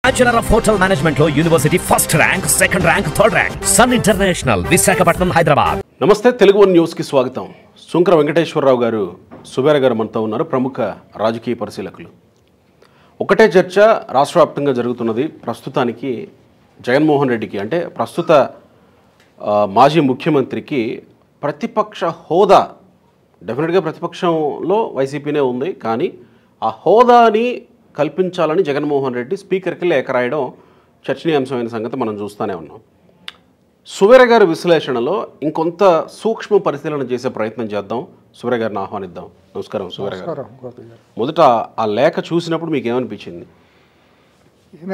Bachelor of Hotel Management లో university first rank, second rank, third rank. Sun international, Visakhapatnam, Hyderabad. నమస్తే, Telugu one news కి స్వాగతం. సుంకర వెంకటేశ్వరరావు గారు, సుబేర గారు మనతో ఉన్నారు, ప్రముఖ రాజకీయ పరిశీలకులు. ఒకటే చర్చ రాష్ట్ర వ్యాప్తంగా జరుగుతున్నది. ప్రస్తుతానికి జగన్మోహన్ రెడ్డికి, అంటే ప్రస్తుత మాజీ ముఖ్యమంత్రికి ప్రతిపక్ష హోదా, డెఫినెట్గా ప్రతిపక్షంలో వైసీపీనే ఉంది, కానీ ఆ హోదాని కల్పించాలని జగన్మోహన్ రెడ్డి స్పీకర్కి లేఖ రాయడం చర్చనీయాంశమైన సంగతి మనం చూస్తూనే ఉన్నాం. సుబేర గారి విశ్లేషణలో ఇంకొంత సూక్ష్మ పరిశీలన చేసే ప్రయత్నం చేద్దాం. సుబేర గారిని ఆహ్వానిద్దాం. నమస్కారం సుబేర గారు. మొదట ఆ లేఖ చూసినప్పుడు మీకు ఏమనిపించింది?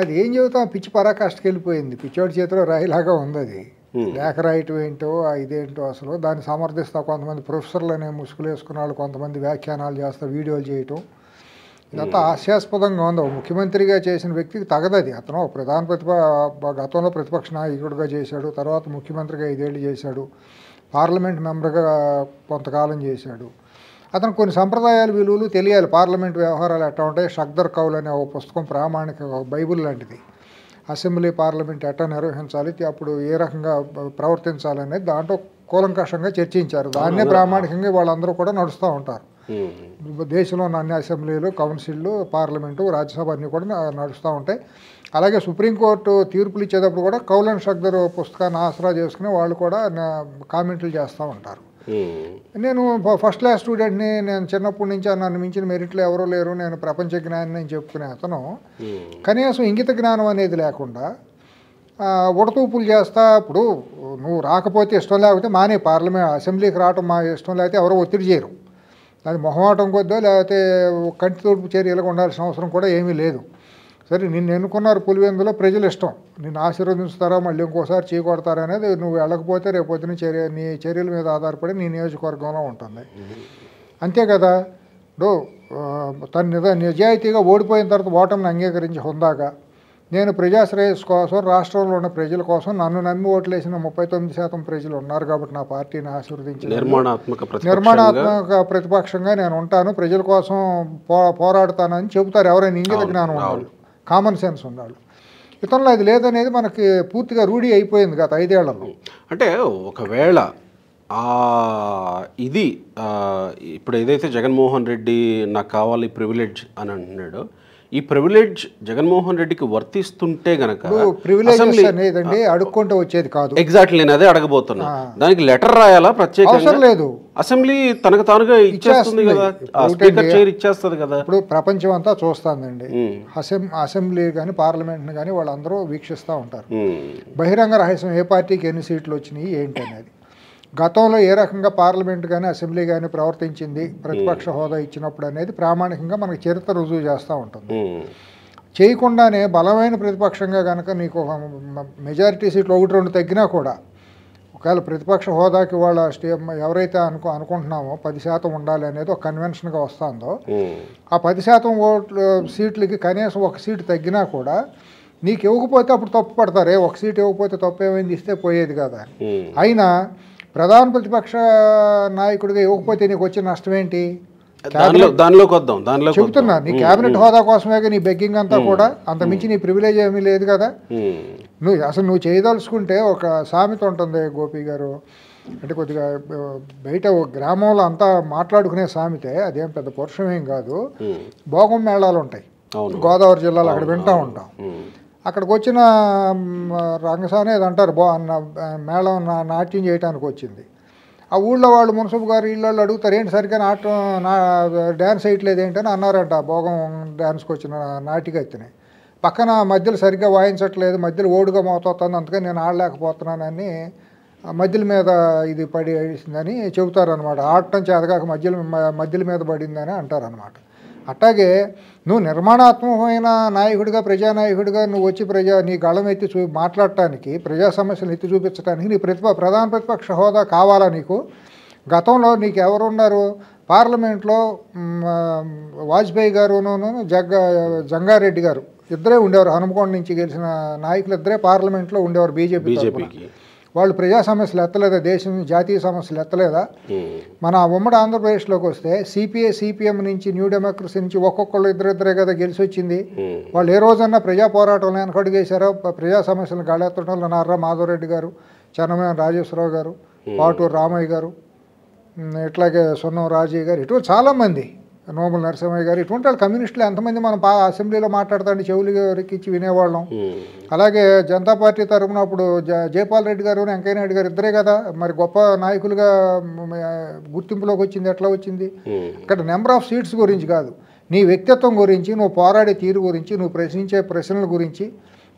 అది ఏం చెబుతాం, పిచ్చి పరాకాష్ఠకి వెళ్ళిపోయింది. పిచ్చోడి చేతిలో రాయిలాగా ఉంది అది. లేఖ రాయటం ఏంటో, ఇదేంటో అసలు దాన్ని సమర్థిస్తా కొంతమంది ప్రొఫెసర్లు అనే ముసుగులు వేసుకున్న వాళ్ళు కొంతమంది వ్యాఖ్యానాలు చేస్తా, వీడియోలు చేయటం, ఇదంతా హాస్యాస్పదంగా ఉంది. ముఖ్యమంత్రిగా చేసిన వ్యక్తికి తగదది. అతను గతంలో ప్రతిపక్ష నాయకుడిగా చేశాడు, తర్వాత ముఖ్యమంత్రిగా 5 ఏళ్ళు చేశాడు, పార్లమెంట్ మెంబర్గా కొంతకాలం చేశాడు. అతను కొన్ని సంప్రదాయాలు, విలువలు తెలియాలి. పార్లమెంట్ వ్యవహారాలు ఎట్లా ఉంటాయి, షక్దర్ కౌల్ అనే ఒక పుస్తకం ప్రామాణిక బైబుల్ లాంటిది. అసెంబ్లీ పార్లమెంట్ ఎట్లా నిర్వహించాలి, అప్పుడు ఏ రకంగా ప్రవర్తించాలనేది దాంట్లో కూలంకషంగా చర్చించారు. దాన్నే ప్రామాణికంగా వాళ్ళందరూ కూడా నడుస్తూ ఉంటారు. దేశంలో ఉన్న అన్ని అసెంబ్లీలు, కౌన్సిళ్ళు, పార్లమెంటు, రాజ్యసభ అన్నీ కూడా నడుస్తూ ఉంటాయి. అలాగే సుప్రీంకోర్టు తీర్పులు ఇచ్చేటప్పుడు కూడా కౌల్ అండ్ షక్దర్ పుస్తకాన్ని ఆసరా చేసుకుని వాళ్ళు కూడా కామెంట్లు చేస్తూ ఉంటారు. నేను ఫస్ట్ క్లాస్ స్టూడెంట్ని, నేను చిన్నప్పటి నుంచి నన్ను మించిన మెరిట్లు ఎవరూ లేరు, నేను ప్రపంచ జ్ఞాని అని చెప్పుకునే అతను కనీసం ఇంగిత జ్ఞానం అనేది లేకుండా ఉడతూపులు చేస్తా, ఇప్పుడు నువ్వు రాకపోతే ఇష్టం లేకపోతే మానే, పార్లమెంట్ అసెంబ్లీకి రావటం మా ఇష్టం లేకపోతే ఎవరో ఒత్తిడి చేయరు. అది మొహమాటం కొద్దో లేకపోతే కంటి తోడుపు చర్యలుగా ఉండాల్సిన అవసరం కూడా ఏమీ లేదు. సరే, నిన్ను ఎన్నుకున్నారు పులివెందులో, ప్రజలు ఇష్టం, నిన్ను ఆశీర్వదిస్తారా మళ్ళీ ఇంకోసారి చేయకొడతారా అనేది నువ్వు వెళ్ళకపోతే రేపొద్దున నీ చర్యల మీద ఆధారపడి నీ నియోజకవర్గంలో ఉంటుంది. అంతే కదా. తను నిజాయితీగా ఓడిపోయిన తర్వాత ఓటమిని అంగీకరించి హుందాగా, నేను ప్రజాశ్రేయస్ కోసం, రాష్ట్రంలో ఉన్న ప్రజల కోసం, నన్ను నమ్మి ఓట్లేసిన 39% ప్రజలు ఉన్నారు కాబట్టి నా పార్టీని ఆశీర్వదించి నిర్మాణాత్మక ప్రతిపక్షంగా నేను ఉంటాను, ప్రజల కోసం పోరాడతానని చెబుతారు ఎవరైనా ఇంగిత జ్ఞానం ఉండాలి, కామన్ సెన్స్ ఉండాలి. ఇతరులు అది లేదనేది మనకి పూర్తిగా రూఢి అయిపోయింది గత 5 ఏళ్లలో. అంటే ఒకవేళ ఇది ఇప్పుడు ఏదైతే జగన్మోహన్ రెడ్డి నాకు కావాలి ప్రివిలేజ్ అని అంటున్నాడో, ఈ ప్రివిలేజ్ జగన్మోహన్ రెడ్డికి వర్తిస్తుంటే గనక ప్రివిలేజ్ అనేదండి అడుక్కుంటూ వచ్చేది కాదు. ఎగ్జాక్ట్లీ, నేను అదే అడగబోతున్నా. దానికి లెటర్ రాయాలా ప్రత్యేకంగా? లేదు, అసెంబ్లీ తనకు తానుగా ఇచ్చేస్తుంది కదా, స్పీకర్ చైర్ ఇచ్చేస్తుంది కదా. ఇప్పుడు ప్రపంచం అంతా చూస్తుందండి, అసెంబ్లీ కానీ పార్లమెంట్ని కానీ వాళ్ళందరూ వీక్షిస్తూ ఉంటారు. బహిరంగ రహస్యం ఏ పార్టీకి ఎన్ని సీట్లు వచ్చినాయి ఏంటి అనేది. గతంలో ఏ రకంగా పార్లమెంట్ కానీ అసెంబ్లీ కానీ ప్రవర్తించింది ప్రతిపక్ష హోదా ఇచ్చినప్పుడు అనేది ప్రామాణికంగా మనకి చరిత్ర రుజువు చేస్తూ ఉంటుంది. చేయకుండానే బలమైన ప్రతిపక్షంగా కనుక నీకు మెజారిటీ సీట్లు 1-2 తగ్గినా కూడా, ఒకవేళ ప్రతిపక్ష హోదాకి వాళ్ళ ఎవరైతే అనుకుంటున్నామో 10% ఉండాలి అనేది ఒక కన్వెన్షన్గా వస్తుందో, ఆ 10% సీట్లకి కనీసం 1 సీటు తగ్గినా కూడా నీకు ఇవ్వకపోతే అప్పుడు తప్పు పడతారే, 1 సీటు ఇవ్వకపోతే తప్పు ఏమైంది, ఇస్తే పోయేది కదా. అయినా ప్రధాన ప్రతిపక్ష నాయకుడిగా ఇవ్వకపోతే నీకు వచ్చే నష్టం ఏంటి? చెబుతున్నా, నీ క్యాబినెట్ హోదా కోసమే నీ బెగ్గింగ్ అంతా కూడా, అంత మించి నీ ప్రివిలేజ్ ఏమీ లేదు కదా. నువ్వు చేయదలుచుకుంటే ఒక సామెత ఉంటుంది గోపి గారు, అంటే కొద్దిగా బయట గ్రామంలో అంతా మాట్లాడుకునే సామెతే, అదేం పెద్ద పురుషమేం కాదు. భోగం మేళాలు ఉంటాయి గోదావరి జిల్లాలో, అక్కడ వింటూ ఉంటాం. అక్కడికి వచ్చిన రంగసాని అది అంటారు, మేళం నాట్యం చేయడానికి వచ్చింది. ఆ ఊళ్ళో వాళ్ళు మున్సిపల్ గారు ఇళ్ళు అడుగుతారు, ఏంటి సరిగ్గా డ్యాన్స్ వేయట్లేదు ఏంటని అన్నారంట. భోగం డ్యాన్స్కి వచ్చిన నాటికత్తిని పక్కన మధ్యలో సరిగ్గా వాయించట్లేదు, మధ్యలో ఓడుగా మోతోస్తుంది, అందుకని నేను ఆడలేకపోతున్నానని మధ్యల మీద ఇది పడి వేసిందని చెబుతారనమాట. ఆడటం చేతగాక మధ్యల మీద పడిందని అంటారనమాట. అట్లాగే నువ్వు నిర్మాణాత్మకమైన నాయకుడిగా, ప్రజానాయకుడిగా నువ్వు వచ్చి నీ గళం ఎత్తి మాట్లాడటానికి, ప్రజా సమస్యలు ఎత్తి చూపించడానికి నీ ప్రధాన ప్రతిపక్ష హోదా కావాలా నీకు? గతంలో నీకు ఎవరున్నారు పార్లమెంట్లో? వాజ్పేయి గారును జంగారెడ్డి గారు ఇద్దరే ఉండేవారు. హనుమకొండ నుంచి గెలిచిన నాయకులు ఇద్దరే పార్లమెంట్లో ఉండేవారు బీజేపీకి. వాళ్ళు ప్రజా సమస్యలు ఎత్తలేదా, దేశం జాతీయ సమస్యలు ఎత్తలేదా? మన ఉమ్మడి ఆంధ్రప్రదేశ్లోకి వస్తే సిపిఐ సిపిఎం నుంచి న్యూ డెమోక్రసీ నుంచి ఒక్కొక్కళ్ళు ఇద్దరిద్దరే కదా గెలిచి వచ్చింది. వాళ్ళు ఏ రోజన్నా ప్రజా పోరాటంలో వెనకడుగేశారో, ప్రజా సమస్యలను గాలెత్తడంలో నారా మాధవరెడ్డి గారు, చెన్నమనేని రాజేశ్వరరావు గారు, పాటూరు రామయ్య గారు, ఇట్లాగే సొన్నం రాజయ్య గారు, ఇటువంటి చాలామంది, నోముల నరసింహయ్య గారు, ఇటువంటి వాళ్ళు కమ్యూనిస్టులు ఎంతమంది మనం అసెంబ్లీలో మాట్లాడుతుంటే చెవులు ఎక్కించి వినేవాళ్ళం. అలాగే జనతా పార్టీ తరఫున అప్పుడు జయపాల్ రెడ్డి గారు, వెంకయ్య నాయుడు గారు ఇద్దరే కదా మరి గొప్ప నాయకులుగా గుర్తింపులోకి వచ్చింది. ఎట్లా వచ్చింది? ఇక్కడ నెంబర్ ఆఫ్ సీట్స్ గురించి కాదు, నీ వ్యక్తిత్వం గురించి, నువ్వు పోరాడే తీరు గురించి, నువ్వు ప్రశ్నించే ప్రశ్నల గురించి,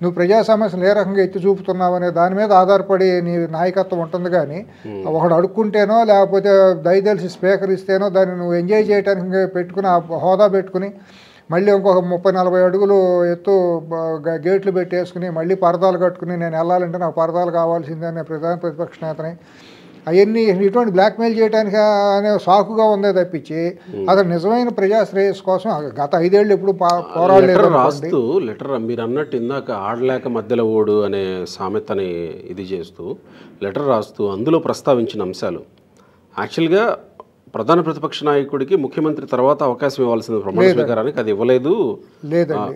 నువ్వు ప్రజా సమస్యలు ఏ రకంగా ఎత్తి చూపుతున్నావు అనే దాని మీద ఆధారపడి నీ నాయకత్వం ఉంటుంది. కానీ ఒకడు అడుక్కుంటేనో లేకపోతే దయదలిసి స్పీకర్ ఇస్తేనో దాన్ని నువ్వు ఎంజాయ్ చేయడానికి పెట్టుకుని ఆ హోదా పెట్టుకుని మళ్ళీ ఇంకొక 30-40 అడుగులు ఎత్తు గేట్లు పెట్టేసుకుని మళ్ళీ పరదాలు కట్టుకుని నేను వెళ్ళాలంటే నాకు పరదాలు కావాల్సిందే అనే ప్రధాన ప్రతిపక్ష నేతని అవన్నీ ఇటువంటి బ్లాక్మెయిల్ చేయడానికి అనే సాకుగా ఉందే తప్పించి అతను నిజమైన ప్రజా శ్రేయస్సు కోసం గత 5 ఏళ్ళు ఎప్పుడు పోరాడలేదు. రాస్తూ లెటర్ మీరు అన్నట్టు ఇందాక ఆడలేక మధ్యలో ఓడు అనే సామెతని ఇది చేస్తూ లెటర్ రాస్తూ అందులో ప్రస్తావించిన అంశాలు యాక్చువల్గా ప్రధాన ప్రతిపక్ష నాయకుడికి ముఖ్యమంత్రి తర్వాత అవకాశం ఇవ్వాల్సిన ప్రమాణ స్వీకారానికి అది ఇవ్వలేదు.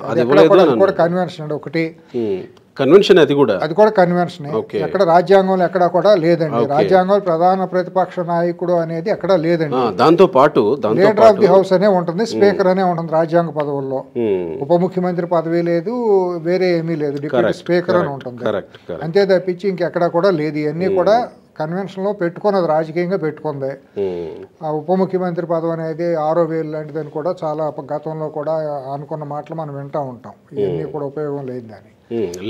అది ఇవ్వలేదు కన్వెన్షన్ అండి ఒకటి కన్వెన్షన్, అది కూడా కన్వెన్షన్. ఎక్కడ రాజ్యాంగంలో ఎక్కడా కూడా లేదండి. రాజ్యాంగంలో ప్రధాన ప్రతిపక్ష నాయకుడు అనేది ఎక్కడా లేదండి. దాంతో పాటు లీడర్ ఆఫ్ ది హౌస్ అనే ఉంటుంది, స్పీకర్ అనే ఉంటుంది రాజ్యాంగ పదవుల్లో. ఉప ముఖ్యమంత్రి పదవి లేదు, వేరే ఏమీ లేదు, డిప్యూటీ స్పీకర్ అని ఉంటుంది. అంతే తప్పించి ఇంకెక్కడా కూడా లేదు. ఇవన్నీ కూడా కన్వెన్షన్లో పెట్టుకున్నది, రాజకీయంగా పెట్టుకుంది. ఆ ఉప ముఖ్యమంత్రి పదవి అనేది 6వ వేలు లాంటిదని కూడా చాలా గతంలో కూడా అనుకున్న మాటలు మనం వింటూ ఉంటాం. ఇవన్నీ కూడా ఉపయోగం లేదు దాని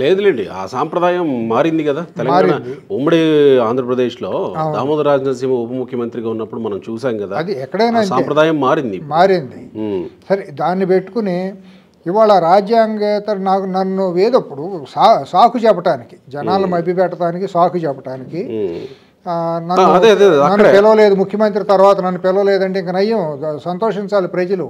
లేదులేండి. ఆ సాంప్రదాయం మారింది కదా. తెలంగాణ ఉమ్మడి ఆంధ్రప్రదేశ్లో దామోదర రాజనరసింహ ఉప ముఖ్యమంత్రిగా ఉన్నప్పుడు మనం చూసాం కదా, అది ఎక్కడైనా సాంప్రదాయం మారింది. సరే, దాన్ని పెట్టుకుని ఇవాళ రాజ్యాంగేతర నన్ను వేదప్పుడు సాకు చెప్పటానికి, జనాలను మభ్యపెట్టడానికి, సాకు చెప్పటానికి నన్ను పిలవలేదు ముఖ్యమంత్రి తర్వాత, నన్ను పిలవలేదంటే ఇంకా నయ్యం, సంతోషించాలి ప్రజలు.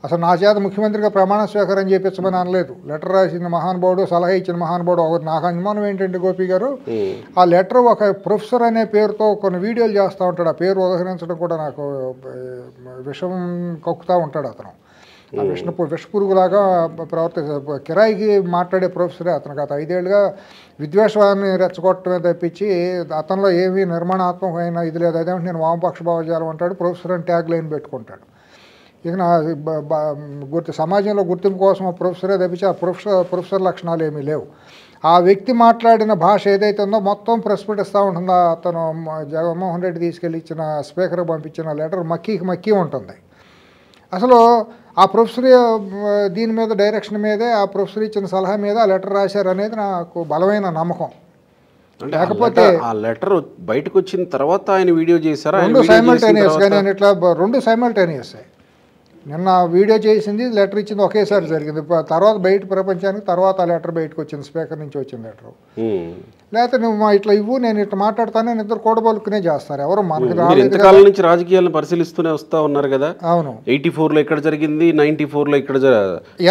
అసలు నా చేత ముఖ్యమంత్రిగా ప్రమాణ స్వీకారం చేపించమని అనలేదు. లెటర్ రాసిన మహానుభావుడు, సలహా ఇచ్చిన మహానుభావుడు. నాకు అనుమానం ఏంటంటే గోపి గారు, ఆ లెటర్ ఒక ప్రొఫెసర్ అనే పేరుతో కొన్ని వీడియోలు చేస్తూ ఉంటాడు. ఆ పేరు ఉదహరించడం కూడా నాకు విషం కక్కుతూ ఉంటాడు అతను. విషపురుగులాగా కిరాయికి మాట్లాడే ప్రొఫెసరే అతను. గత 5 ఏళ్ళుగా విద్వేషాన్ని రెచ్చగొట్టమే తప్పించి అతనిలో ఏమీ నిర్మాణాత్మకమైన ఇది లేదు. అదేమంటే నేను వామపక్ష భావజాలం అంటాడు, ప్రొఫెసర్ అని ట్యాగ్ లైన్ పెట్టుకుంటాడు. ఇక నా సమాజంలో గుర్తింపు కోసం ప్రొఫెసరే తప్పించి ఆ ప్రొఫెసర్ లక్షణాలు ఏమీ లేవు. ఆ వ్యక్తి మాట్లాడిన భాష ఏదైతే ఉందో మొత్తం ప్రస్ఫుటిస్తూ ఉంటుందో. అతను జగన్మోహన్ రెడ్డి తీసుకెళ్ళి ఇచ్చిన స్పీకర్కి పంపించిన లెటర్ మక్కీ ఉంటుంది. అసలు ఆ ప్రొఫెసర్ దీని మీద డైరెక్షన్ మీదే, ఆ ప్రొఫెసర్ ఇచ్చిన సలహా మీద ఆ లెటర్ రాశారు అనేది నాకు బలమైన నమ్మకం. లేకపోతే ఆ లెటర్ బయటకు వచ్చిన తర్వాత ఆయన వీడియో చేశారా? 2 సైమల్టేనియస్గా నేను ఇట్లా 2 సైమల్టేనియస్. నిన్న వీడియో చేసింది, లెటర్ ఇచ్చింది ఒకేసారి జరిగింది. తర్వాత బయట ప్రపంచానికి తర్వాత ఆ లెటర్ బయటకు వచ్చింది, స్పీకర్ నుంచి వచ్చిన లెటర్. లేకపోతే నువ్వు ఇట్లా ఇవ్వు, నేను ఇట్లా మాట్లాడతాను, నేను ఇద్దరు కూడబలుకునే చేస్తారు. ఎవరు మనకి ఇంతకాలం నుంచి రాజకీయాలను పరిశీలిస్తూనే వస్తూ ఉన్నారు కదా. అవును, 84లో ఇక్కడ జరిగింది, 94లో ఇక్కడ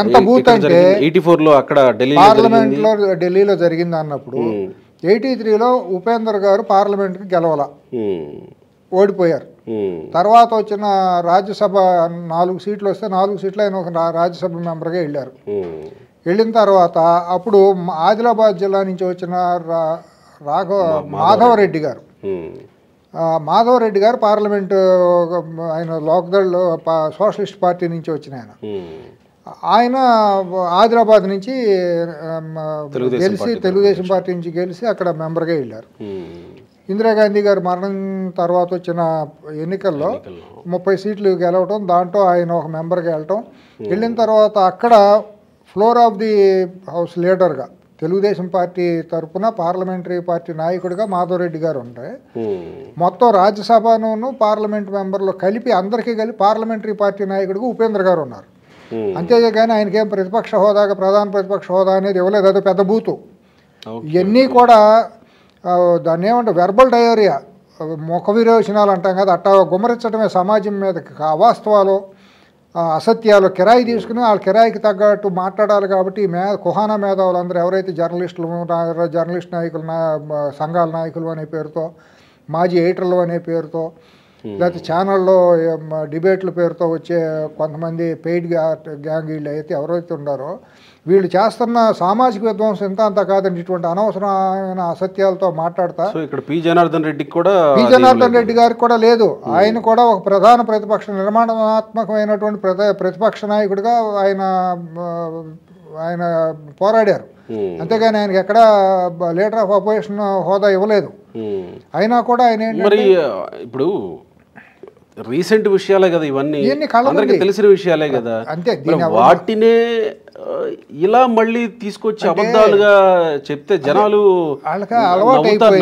ఎంత బూత్ అంటే 84లో అక్కడ పార్లమెంట్లో ఢిల్లీలో జరిగింది అన్నప్పుడు 83లో ఉపేందర్ గారు పార్లమెంట్కి గెలవాల, ఓడిపోయారు. తర్వాత వచ్చిన రాజ్యసభ 4 సీట్లు వస్తే 4 సీట్లు ఆయన ఒక రాజ్యసభ మెంబర్గా వెళ్ళారు. వెళ్ళిన తర్వాత అప్పుడు ఆదిలాబాద్ జిల్లా నుంచి వచ్చిన మాధవరెడ్డి గారు పార్లమెంటు, ఆయన లోక్దళ్ సోషలిస్ట్ పార్టీ నుంచి వచ్చిన ఆయన ఆదిలాబాద్ నుంచి గెలిచి తెలుగుదేశం పార్టీ నుంచి గెలిచి అక్కడ మెంబర్గా వెళ్ళారు. ఇందిరాగాంధీ గారు మరణం తర్వాత వచ్చిన ఎన్నికల్లో 30 సీట్లు గెలవటం, దాంట్లో ఆయన ఒక మెంబర్గా వెళ్ళటం. వెళ్ళిన తర్వాత అక్కడ ఫ్లోర్ ఆఫ్ ది హౌస్ లీడర్గా తెలుగుదేశం పార్టీ తరఫున పార్లమెంటరీ పార్టీ నాయకుడిగా మాధవరెడ్డి గారు ఉంటే, మొత్తం రాజ్యసభను పార్లమెంట్ మెంబర్లు కలిపి అందరికీ కలిపి పార్లమెంటరీ పార్టీ నాయకుడిగా ఉపేంద్ర గారు ఉన్నారు. అంతేగాని ఆయనకేం ప్రతిపక్ష హోదాగా ప్రధాన ప్రతిపక్ష హోదా అనేది ఇవ్వలేదు. అదే పెద్ద బూతు. ఇవన్నీ కూడా దాన్ని ఏమంటే వెర్బల్ డయోరియా, ముఖ విరోచనాలు అంటాం కదా, అట్టా గుమ్మరించడమే సమాజం మీద అవాస్తవాలు. అసత్యాలు కిరాయి తీసుకుని వాళ్ళ కిరాయికి తగ్గట్టు మాట్లాడాలి. కాబట్టి కుహానా మేధావులు అందరూ ఎవరైతే జర్నలిస్ట్ నాయకులు సంఘాల నాయకులు అనే పేరుతో, మాజీ ఎడిటర్లు అనే పేరుతో, లేకపోతే ఛానల్లో డిబేట్ల పేరుతో వచ్చే కొంతమంది పెయిడ్ గ్యాంగ్ వీళ్ళు అయితే ఎవరైతే ఉన్నారో వీళ్ళు చేస్తున్న సామాజిక విధ్వంసం ఇంత అంతా కాదండి. ఇటువంటి అనవసరమైన అసత్యాలతో మాట్లాడతా ఇక్కడ పి జనార్దన్ రెడ్డి గారికి కూడా లేదు. ఆయన కూడా ఒక ప్రధాన ప్రతిపక్ష నిర్మాణాత్మకమైనటువంటి ప్రతిపక్ష నాయకుడిగా ఆయన పోరాడారు. అంతేగాని ఆయనకి ఎక్కడ లీడర్ ఆఫ్ అపోజిషన్ హోదా ఇవ్వలేదు. అయినా కూడా ఆయన మరి ఇప్పుడు రీసెంట్ విషయాలే కదా ఇవన్నీ, అందరికీ తెలిసిన విషయాలే కదా. అంతే, వాటినే ఇలా మళ్ళీ తీసుకొచ్చి అబద్ధాలుగా చెప్తే జనాలు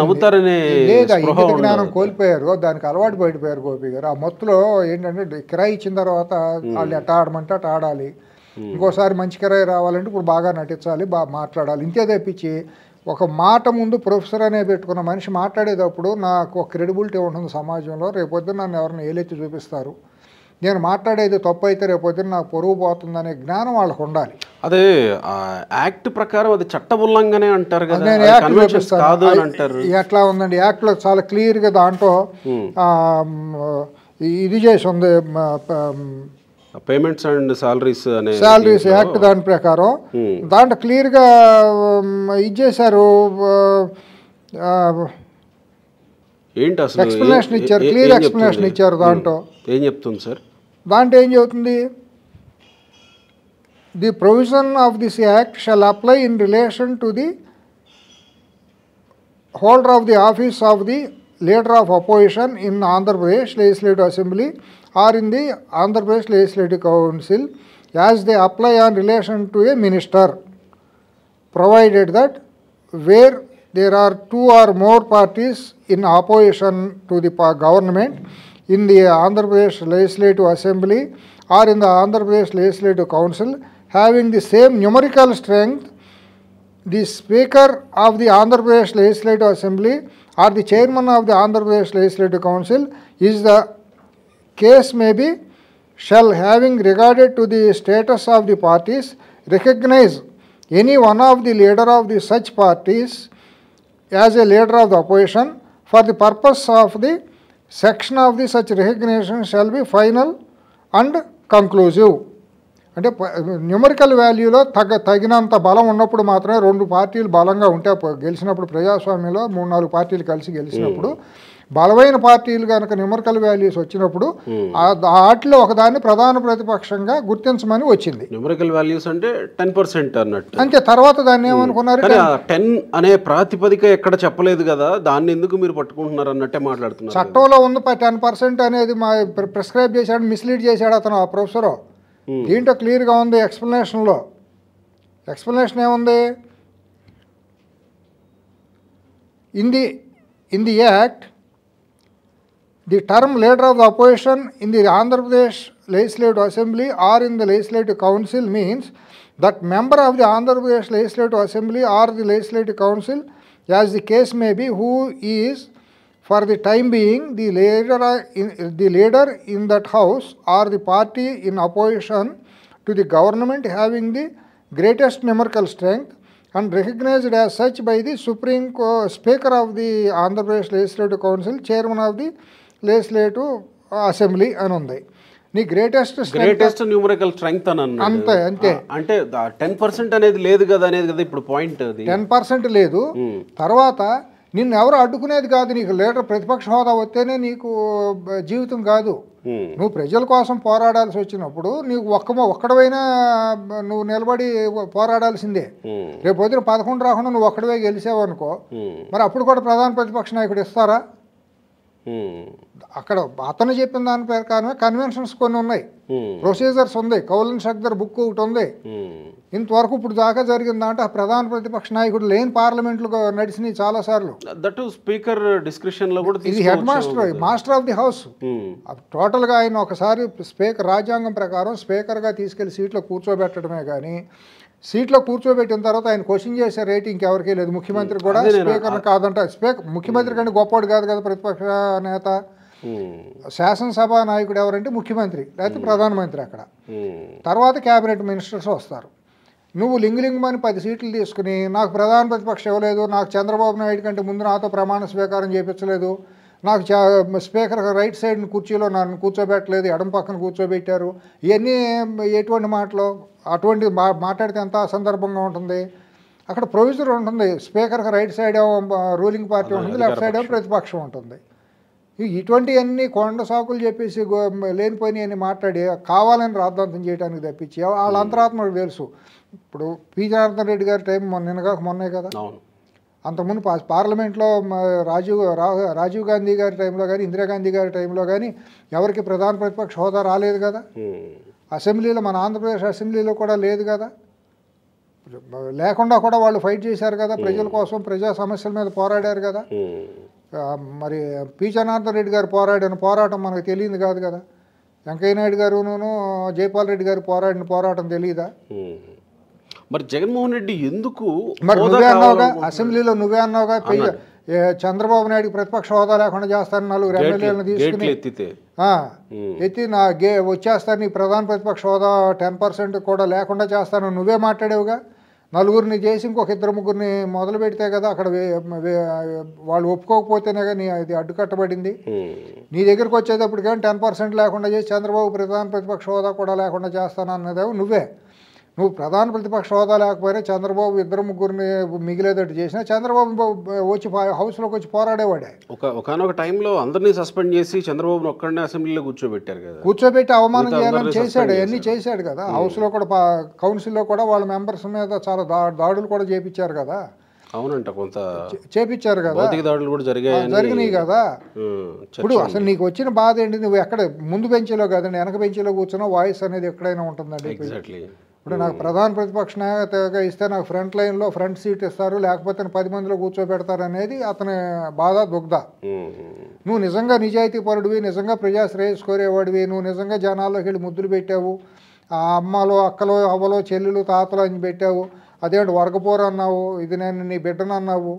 నవ్వుతారనే జ్ఞానం కోల్పోయారు, దానికి అలవాటు పడిపోయారు గోపి గారు. ఆ మొత్తులో ఏంటంటే కిరాయి ఇచ్చిన తర్వాత వాళ్ళు ఎట్ట ఆడమంటే అట్ట ఆడాలి, ఇంకోసారి మంచి కిరాయి రావాలంటే ఇప్పుడు బాగా నటించాలి, బాగా మాట్లాడాలి. ఇంతే తెప్పించి ఒక మాట ముందు ప్రొఫెసర్ అనే పెట్టుకున్న మనిషి మాట్లాడేటప్పుడు నాకు ఒక క్రెడిబిలిటీ ఉంటుంది సమాజంలో. రేపొద్దున నన్ను ఎవరిని ఏలెత్తి చూపిస్తారు, నేను మాట్లాడేది తప్పు అయితే రేపొద్దున నాకు పొరుగు పోతుందనే జ్ఞానం వాళ్ళకు ఉండాలి. అదే యాక్ట్ ప్రకారం అది చట్ట ఉల్లంఘనే అంటారు కదా. నేను యాక్ట్ చూపిస్తాను. ఎట్లా ఉందండి, యాక్ట్లో చాలా క్లియర్గా దాంట్లో ఇది చేసి ఉంది, పేమెంట్స్ అండ్ శాలరీస్ యాక్ట్ దాని ప్రకారం దాంట్లో క్లియర్గా ఇది చేశారు. ఏంటి అసలు ఎక్స్ప్లెనేషన్ ఇచ్చారు, క్లియర్ ఎక్స్ప్లెనేషన్ ఇచ్చారు. దాంట్లో ఏం చెప్తుంది సార్? దాంట్లో ఏం చెబుతుంది, the provision of this act shall apply in relation to the holder of the office of the leader of opposition in Andhra Pradesh legislative assembly or in the Andhra Pradesh Legislative Council as they apply on relation to a minister, provided that where there are two or more parties in opposition to the government in the Andhra Pradesh Legislative Assembly or in the Andhra Pradesh Legislative Council having the same numerical strength, the Speaker of the Andhra Pradesh Legislative Assembly or the Chairman of the Andhra Pradesh Legislative Council is the case may be shall having regarded to the status of the parties recognize any one of the leader of the such parties as a leader of the opposition for the purpose of the section of the such recognition shall be final and conclusive. అంటే numerical వాల్యూలో తగినంత బలం ఉన్నప్పుడు మాత్రమే రెండు పార్టీలు బలంగా ఉంటే గెలిచినప్పుడు ప్రజాస్వామ్యంలో 3-4 పార్టీలు కలిసి గెలిచినప్పుడు బలమైన పార్టీలు కనుక న్యూమరికల్ వాల్యూస్ వచ్చినప్పుడు వాటిలో ఒకదాన్ని ప్రధాన ప్రతిపక్షంగా గుర్తించమని వచ్చింది. న్యూమరికల్ వాల్యూస్ అంటే 10% అన్నట్టు. అంతే. తర్వాత దాన్ని ఏమనుకున్నారు, 10 అనే ప్రాతిపదిక ఎక్కడ చెప్పలేదు కదా, దాన్ని ఎందుకు మీరు పట్టుకుంటున్నారు అన్నట్టే మాట్లాడుతున్నారు. చట్టంలో ఉంది 10% అనేది ప్రిస్క్రైబ్ చేశాడు, మిస్లీడ్ చేశాడు అతను ఆ ప్రొఫెసరు. దీంట్లో క్లియర్గా ఉంది ఎక్స్ప్లెనేషన్లో. ఎక్స్ప్లెనేషన్ ఏముంది, in the act the term leader of the opposition in the Andhra Pradesh Legislative Assembly or in the Legislative Council means that member of the Andhra Pradesh Legislative Assembly or the Legislative Council, as the case may be, who is for the time being the leader in that house or the party in opposition to the government having the greatest numerical strength and recognized as such by the Speaker of the Andhra Pradesh Legislative Council, Chairman of the Legislative Assembly అని ఉంది. నీ greatest numerical strength అని అంతే. అంటే 10% అనేది లేదు కదా అనేది కదా ఇప్పుడు పాయింట్. 10% లేదు. తర్వాత నిన్ను ఎవరు అడ్డుకునేది కాదు. నీకు లీడర్ ప్రతిపక్ష హోదా వస్తేనే నీకు జీవితం కాదు. నువ్వు ప్రజల కోసం పోరాడాల్సి వచ్చినప్పుడు నీకు ఒక్కడవైనా నువ్వు నిలబడి పోరాడాల్సిందే. రేపు పొద్దున 11 రాకుండా నువ్వు ఒక్కడవే గెలిచావు అనుకో, మరి అప్పుడు కూడా ప్రధాన ప్రతిపక్ష నాయకుడు ఇస్తారా? అక్కడ అతను చెప్పిన దాని ప్రకారమే కన్వెన్షన్స్ కొన్ని ఉన్నాయి, ప్రొసీజర్స్ ఉంది, కౌలన్ షక్దర్ బుక్ ఒకటి ఉంది. ఇంతవరకు ఇప్పుడు దాకా జరిగింది అంటే ప్రధాన ప్రతిపక్ష నాయకుడు లేని పార్లమెంట్లు నడిచినాయి చాలా సార్లు. స్పీకర్ డిస్క్రిప్షన్ లో కూడా ఇది head master of the house. టోటల్గా ఆయన ఒకసారి స్పీకర్ రాజ్యాంగం ప్రకారం స్పీకర్గా తీసుకెళ్లి సీట్లో కూర్చోబెట్టడమే కానీ సీట్లో కూర్చోబెట్టిన తర్వాత ఆయన క్వశ్చన్ చేసే రేటింగ్ ఎవరికీ లేదు. ముఖ్యమంత్రి కూడా స్పీకర్ కాదంట. ముఖ్యమంత్రి కంటే గొప్పవాడు కాదు కదా ప్రతిపక్ష నేత. శాసనసభ నాయకుడు ఎవరంటే ముఖ్యమంత్రి లేకపోతే ప్రధానమంత్రి అక్కడ. తర్వాత క్యాబినెట్ మినిస్టర్స్ వస్తారు. నువ్వు లింగులింగమని 10 సీట్లు తీసుకుని నాకు ప్రధాన ప్రతిపక్షం ఇవ్వలేదు, నాకు చంద్రబాబు నాయుడు కంటే ముందు నాతో ప్రమాణ స్వీకారం చేయించలేదు, నాకు స్పీకర్ రైట్ సైడ్ కుర్చీలో నన్ను కూర్చోబెట్టలేదు, ఎడం పక్కన కూర్చోబెట్టారు, ఇవన్నీ ఎటువంటి మాటలు? అటువంటి మాట్లాడితే ఎంత అసందర్భంగా ఉంటుంది. అక్కడ ప్రొవిజన్ ఉంటుంది, స్పీకర్కి రైట్ సైడ్ ఏమో రూలింగ్ పార్టీ ఉంటుంది, లెఫ్ట్ సైడ్ ఏమో ప్రతిపక్షం ఉంటుంది. ఇటువంటివన్నీ కొండ సాకులు చెప్పేసి లేనిపోయినవన్నీ మాట్లాడి కావాలని రాద్ధాంతం చేయడానికి తప్పించి వాళ్ళ అంతరాత్మకు తెలుసు. ఇప్పుడు పి జనార్దన్ రెడ్డి గారి టైం మొన్నే కదా, అంతకుముందు పార్లమెంట్లో రాజీవ్ గాంధీ గారి టైంలో కానీ ఇందిరాగాంధీ గారి టైంలో కానీ ఎవరికి ప్రధాన ప్రతిపక్ష హోదా రాలేదు కదా. అసెంబ్లీలో మన ఆంధ్రప్రదేశ్ అసెంబ్లీలో కూడా లేదు కదా. లేకుండా కూడా వాళ్ళు ఫైట్ చేశారు కదా, ప్రజల కోసం ప్రజా సమస్యల మీద పోరాడారు కదా. మరి పి జనార్దన్ రెడ్డి గారు పోరాడిన పోరాటం మనకు తెలియదు కాదు కదా. వెంకయ్య నాయుడు గారును జైపాల్ రెడ్డి గారు పోరాడిన పోరాటం తెలియదా? మరి జగన్మోహన్ రెడ్డి ఎందుకు మరి నువ్వే అన్నావుగా, అసెంబ్లీలో నువ్వే అన్నావుగా, చంద్రబాబు నాయుడు ప్రతిపక్ష హోదా లేకుండా చేస్తాను 4 ఎమ్మెల్యేలను తీసుకుని ఎత్తి నా వచ్చేస్తాను, నీ ప్రధాన ప్రతిపక్ష హోదా 10% కూడా లేకుండా చేస్తాను నువ్వే మాట్లాడేవుగా. 4 చేసి ఇంకొక 2-3 మొదలు పెడితే కదా అక్కడ వాళ్ళు ఒప్పుకోకపోతేనే కానీ అది అడ్డుకట్టబడింది. నీ దగ్గరకు వచ్చేటప్పుడు కానీ 10% లేకుండా చేసి చంద్రబాబు ప్రధాన ప్రతిపక్ష హోదా కూడా లేకుండా చేస్తాను అన్నదేమో నువ్వే. నువ్వు ప్రధాన ప్రతిపక్ష హోదా లేకపోయినా చంద్రబాబు 2-3 మిగిలేదట్టు చేసినా చంద్రబాబు వచ్చి హౌస్లోకి వచ్చి పోరాడేవాడే. ఒకనొక టైంలో అందరినీ సస్పెండ్ చేసి చంద్రబాబును ఒక్కడనే అసెంబ్లీలో కూర్చోబెట్టారు కదా, కూర్చోబెట్టి అవమానం చేయాలని చేశాడు, అన్నీ చేశాడు కదా. హౌస్లో కూడా కౌన్సిల్లో కూడా వాళ్ళ మెంబర్స్ మీద చాలా దాడులు కూడా చేపించారు కదా. అవునంట, కొంత చేపించారు కదా, దాడులు కూడా జరిగినాయి కదా. ఇప్పుడు అసలు నీకు వచ్చిన బాధ ఏంటి? నువ్వు ఎక్కడ ముందు బెంచ్లో కదండి, వెనక బెంచ్లో కూర్చున్నా వాయిస్ అనేది ఎక్కడైనా ఉంటుందండి. ఇప్పుడు నాకు ప్రధాన ప్రతిపక్ష నాయకగా ఇస్తే నాకు ఫ్రంట్ లైన్లో ఫ్రంట్ సీట్ ఇస్తారు, లేకపోతే 10 మందిలో కూర్చోబెడతారు అనేది అతని బాధ దుగ్ధ. నువ్వు నిజంగా నిజాయితీ పరుడివి, నిజంగా ప్రజా శ్రేయస్ కోరేవాడివి, నువ్వు నిజంగా జనాల్లోకి వెళ్ళి ముద్దులు పెట్టావు, ఆ అమ్మలో అక్కలో అవ్వలో చెల్లెలు తాతలు అని పెట్టావు, అదేంటి వర్గపోరు అన్నావు, ఇది నేను నీ బిడ్డను అన్నావు,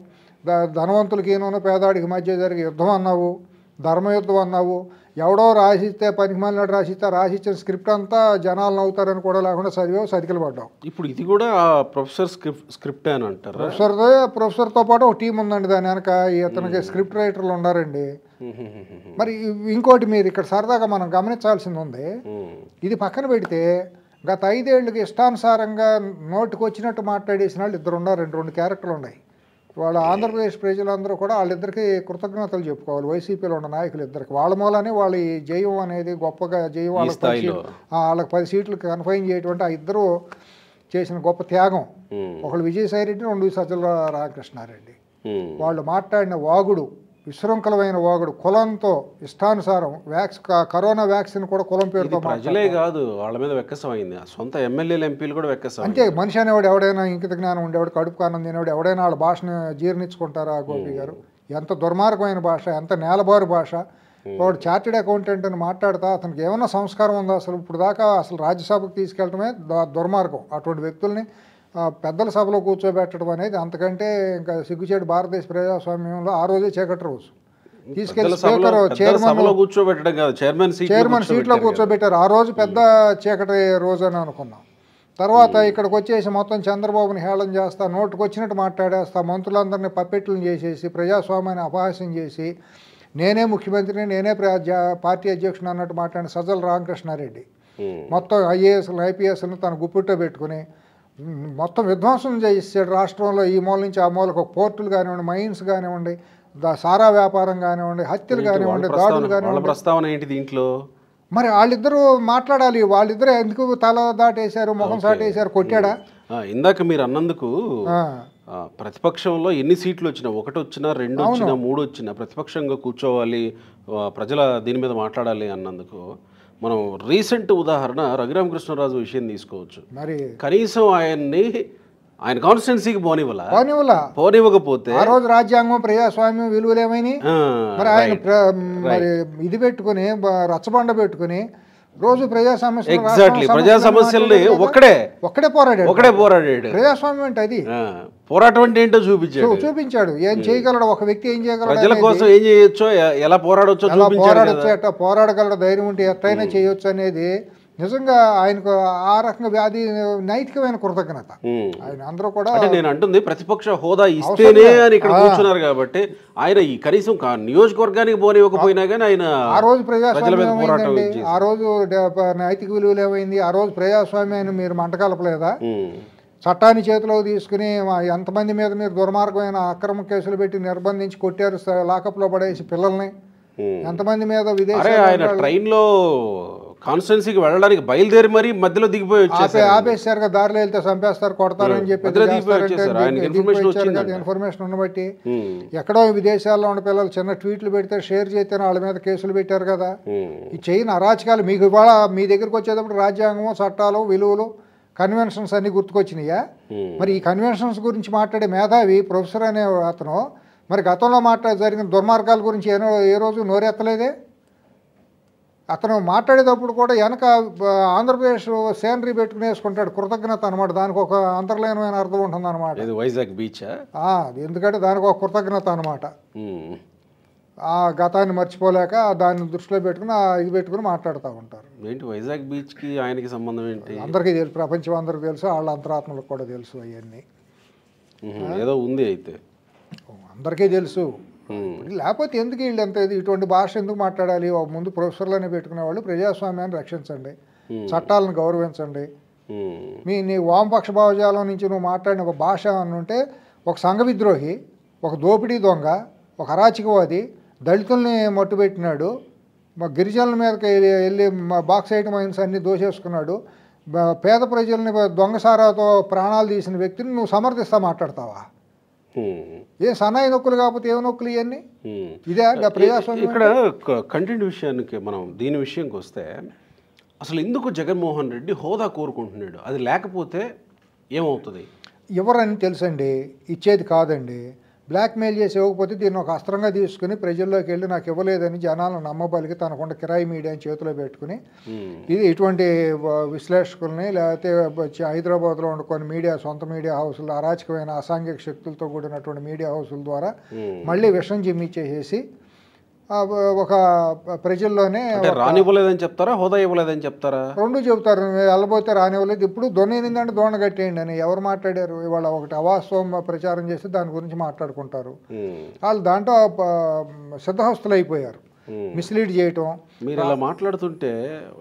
ధనవంతులకి ఏనో పేదాడికి మధ్య జరిగే యుద్ధం అన్నావు, ధర్మయుద్ధం అన్నావు, ఎవడో రాసిస్తే పనికి మళ్ళీ రాసిస్తే రాసిచ్చిన స్క్రిప్ట్ అంతా జనాలు నవ్వుతారని కూడా లేకుండా చదివావు, సతికిలు పడ్డావు. ఇప్పుడు ఇది కూడా ప్రొఫెసర్ స్క్రిప్ట్ అని అంటారు. ప్రొఫెసర్తో పాటు ఒక టీం ఉందండి దాని వెనక, ఇతనికి స్క్రిప్ట్ రైటర్లు ఉన్నారండి. మరి ఇంకోటి మీరు ఇక్కడ సరదాగా మనం గమనించాల్సింది ఉంది, ఇది పక్కన పెడితే గత 5 ఏళ్ళకి ఇష్టానుసారంగా నోటికి వచ్చినట్టు మాట్లాడేసిన వాళ్ళు 2 ఉన్నారు, 2 క్యారెక్టర్లు ఉన్నాయి. వాళ్ళ ఆంధ్రప్రదేశ్ ప్రజలందరూ కూడా వాళ్ళిద్దరికి కృతజ్ఞతలు చెప్పుకోవాలి, వైసీపీలో ఉన్న నాయకులు ఇద్దరికి. వాళ్ళ మూలనే వాళ్ళ ఈ జయం అనేది గొప్పగా జయం, వాళ్ళకి 10 సీట్లు కన్ఫైన్ చేయటువంటి ఆ ఇద్దరు చేసిన గొప్ప త్యాగం. ఒకళ్ళు విజయసాయిరెడ్డి, 2 సజ్జల రామకృష్ణారెడ్డి. వాళ్ళు మాట్లాడిన వాగుడు విశృంఖలమైన వాగుడు, కులంతో ఇష్టానుసారం కరోనా వ్యాక్సిన్ కూడా కులం పేరుతో ప్రజలే కాదు వాళ్ళ మీద వెక్కసమైంది, సొంత ఎమ్మెల్యేలు ఎంపీలు కూడా వెక్కసం. అంటే మనిషి అనేవాడు ఎవడైనా ఇంకిత జ్ఞానం ఉండేవాడు, కడుపు కానం తినేవాడు ఎవడైనా వాళ్ళ భాషను జీర్ణించుకుంటారా గోపి గారు? ఎంత దుర్మార్గమైన భాష, ఎంత నేలబారు భాష. వాడు చార్టెడ్ అకౌంటెంట్ అని మాట్లాడుతా అతనికి ఏమన్నా సంస్కారం ఉందా అసలు? ఇప్పుడు దాకా అసలు రాజ్యసభకు తీసుకెళ్ళటమే దుర్మార్గం. అటువంటి వ్యక్తుల్ని పెద్దల సభలో కూర్చోబెట్టడం అనేది అంతకంటే ఇంకా సిగ్గుచేటు భారతదేశ ప్రజాస్వామ్యంలో ఆ రోజే చీకటి రోజు. తీసుకెళ్లి స్పీకర్ చైర్మన్ సీట్లో కూర్చోబెట్టారు, ఆ రోజు పెద్ద చీకటి రోజు అని అనుకున్నాం. తర్వాత ఇక్కడికి వచ్చేసి మొత్తం చంద్రబాబుని హేళన చేస్తా, నోటుకు వచ్చినట్టు మాట్లాడేస్తా, మంత్రులందరినీ పప్పెట్లను చేసేసి ప్రజాస్వామ్యాన్ని అపహాస్యం చేసి నేనే ముఖ్యమంత్రిని, నేనే పార్టీ అధ్యక్షుడు అన్నట్టు మాట్లాడిన సజ్జల రామకృష్ణారెడ్డి మొత్తం ఐఏఎస్లు ఐపీఎస్లను తన గుప్పిట్లో పెట్టుకుని మొత్తం విధ్వంసం చేసాడు రాష్ట్రంలో. ఈ మూల నుంచి ఆ మూలకు పోర్టులు కానివ్వండి, మైన్స్ కానివ్వండి, సారా వ్యాపారం కానివ్వండి, హత్యలు కానివ్వండి, దాడులు కానివ్వండి. ప్రస్తావన ఏంటి దీంట్లో? మరి వాళ్ళిద్దరూ మాట్లాడాలి. వాళ్ళిద్దరూ ఎందుకు తల దాటేశారు, ముఖం సాటేశారు, కొట్టాడా? ఇందాక మీరు అన్నందుకు ప్రతిపక్షంలో ఎన్ని సీట్లు వచ్చినా, 1 వచ్చినా 2 వచ్చినా 3 వచ్చినా ప్రతిపక్షంగా కూర్చోవాలి, ప్రజల దీని మీద మాట్లాడాలి అన్నందుకు మనం రీసెంట్ ఉదాహరణ రఘురామకృష్ణరాజు విషయం తీసుకోవచ్చు. మరి కనీసం ఆయన కాన్స్టిట్యున్సీకి పోనివ్వకపోతే ఆ రోజు రాజ్యాంగం ప్రజాస్వామ్యం విలువలేమని మరి ఆయన మరి ఇది పెట్టుకుని రచ్చబండ పెట్టుకుని రోజు ప్రజా సమస్యలు ఎగ్జాక్ట్లీ ప్రజా సమస్యల్ని ఒక్కడే పోరాడాడు. ప్రజాస్వామ్యం అంటే అది. పోరాటం అంటే ఏంటో చూపించాడు. ఏం చేయగలడు ఒక వ్యక్తి, ఏం చేయగలడు, ప్రజల కోసం ఏం చేయొచ్చో, ఎలా పోరాడొచ్చో, ఎట్లా పోరాడగలడు, ధైర్యం ఉంటే ఎట్లయినా చేయొచ్చు అనేది నిజంగా ఆయనకు ఆ రకంగా వ్యాధి నైతికమైన కృతజ్ఞత. ఆయన అందరూ కూడా నేను అంటుంది ప్రతిపక్ష హోదా ఇస్తేనే అని ఇక్కడ కూర్చున్నారు కాబట్టి ఆయన ఈ కనీసం నియోజకవర్గానికి పోనివ్వకపోయినా కానీ ఆయన ఆ రోజు ప్రజాస్వామ్యం ఏమైందండి, ఆ రోజు నైతిక విలువలు ఏమైంది, ఆ రోజు ప్రజాస్వామ్యాన్ని మీరు మంటకలపలేదా? చట్టాన్ని చేతిలోకి తీసుకుని ఎంతమంది మీద మీరు దుర్మార్గమైన అక్రమ కేసులు పెట్టి నిర్బంధించి కొట్టారు, లాకప్లో పడేసి పిల్లల్ని, ఎంతమంది మీద ఆయన ట్రైన్లో కాన్స్టిట్యున్సీకి వెళ్ళడానికి బయలుదేరి మరి మధ్యలో దిగిపోయి ఆపేశారు కదా, దారిలో వెళ్తే చంపేస్తారు, కొడతారు అని చెప్పి ఇన్ఫర్మేషన్ ఉన్నబట్టి ఎక్కడో విదేశాల్లో ఉన్న పిల్లలు చిన్న ట్వీట్లు పెడితే షేర్ చేస్తే వాళ్ళ మీద కేసులు పెట్టారు కదా. ఈ చేయని అరాచకాలు మీకు ఇవాళ మీ దగ్గరికి వచ్చేటప్పుడు రాజ్యాంగం, చట్టాలు, విలువలు, కన్వెన్షన్స్ అన్ని గుర్తుకొచ్చినాయా? మరి ఈ కన్వెన్షన్స్ గురించి మాట్లాడే మేధావి ప్రొఫెసర్ అనే అతను మరి గతంలో జరిగిన దుర్మార్గాల గురించి ఏ రోజు నోరెత్తలేదే. అతను మాట్లాడేటప్పుడు కూడా వెనక ఆంధ్రప్రదేశ్ సేనరీ పెట్టుకుని వేసుకుంటాడు, కృతజ్ఞత అనమాట. దానికి ఒక అంతర్లీనమైన అర్థం ఉంటుంది అనమాట. వైజాగ్ బీచ్ ఎందుకంటే దానికి ఒక కృతజ్ఞత అనమాట. ఆ గతాన్ని మర్చిపోలేక దాన్ని దృష్టిలో పెట్టుకుని ఇది పెట్టుకుని మాట్లాడుతూ ఉంటారు. ఏంటి వైజాగ్ బీచ్కి ఆయనకి సంబంధం ఏంటి? అందరికీ తెలుసు, ప్రపంచం అందరికీ తెలుసు, వాళ్ళ అంతరాత్మలకు కూడా తెలుసు. అవన్నీ ఏదో ఉంది అయితే అందరికీ తెలుసు. లేకపోతే ఎందుకు వీళ్ళు ఎంత ఇటువంటి భాష ఎందుకు మాట్లాడాలి? ముందు ప్రొఫెసర్లనే పెట్టుకునేవాళ్ళు ప్రజాస్వామ్యాన్ని రక్షించండి, చట్టాలను గౌరవించండి. నీ వామపక్ష భావజాలం నుంచి నువ్వు మాట్లాడిన ఒక భాష అని ఉంటే ఒక సంఘ విద్రోహి, ఒక దోపిడీ దొంగ, ఒక అరాచకవాది, దళితుల్ని మట్టుబెట్టినాడు, మా గిరిజనుల మీదకి వెళ్ళి బాక్సైట్ మైన్స్ అన్ని దోచేసుకున్నాడు, పేద ప్రజల్ని దొంగసారాతో ప్రాణాలు తీసిన వ్యక్తిని నువ్వు సమర్థిస్తా మాట్లాడతావా? ఏ సన్నాయి నొక్కులు కాకపోతే ఏ నొక్కులు ఇవన్నీ? ఇదే ప్రజాస్వామ్యం. ఇక్కడ కంటెంట్ విషయానికి మనం దీని విషయంకి వస్తే అసలు ఎందుకు జగన్మోహన్ రెడ్డి హోదా కోరుకుంటున్నాడు? అది లేకపోతే ఏమవుతుంది? ఎవరని తెలుసండి, ఇచ్చేది కాదండి. బ్లాక్మెయిల్ చేసి ఇవ్వకపోతే దీన్ని ఒక అస్త్రంగా తీసుకుని ప్రజల్లోకి వెళ్ళి నాకు ఇవ్వలేదని జనాలను నమ్మబలికి తనకుండా కిరాయి మీడియాని చేతిలో పెట్టుకుని ఇది ఇటువంటి విశ్లేషకుల్ని లేకపోతే హైదరాబాద్లో ఉన్న కొన్ని మీడియా సొంత మీడియా హౌసులు అరాచకమైన అసాంఘిక శక్తులతో కూడినటువంటి మీడియా హౌసుల ద్వారా మళ్ళీ విషం జిమ్మిచ్చేసేసి ఒక ప్రజల్లోనే రానివ్వలేదని చెప్తారా, హోదా ఇవ్వలేదని చెప్తారా? రెండు చెబుతారు. వెళ్ళబోతే రానివ్వలేదు, ఇప్పుడు దొన్నేందంటే దోణ కట్టేయండి అని ఎవరు మాట్లాడారు? ఇవాళ ఒకటి అవాస్తవం ప్రచారం చేసి దాని గురించి మాట్లాడుకుంటారు. వాళ్ళు దాంట్లో సిద్ధహస్తులు అయిపోయారు, మిస్లీడ్ చేయటం. మీరు ఇలా మాట్లాడుతుంటే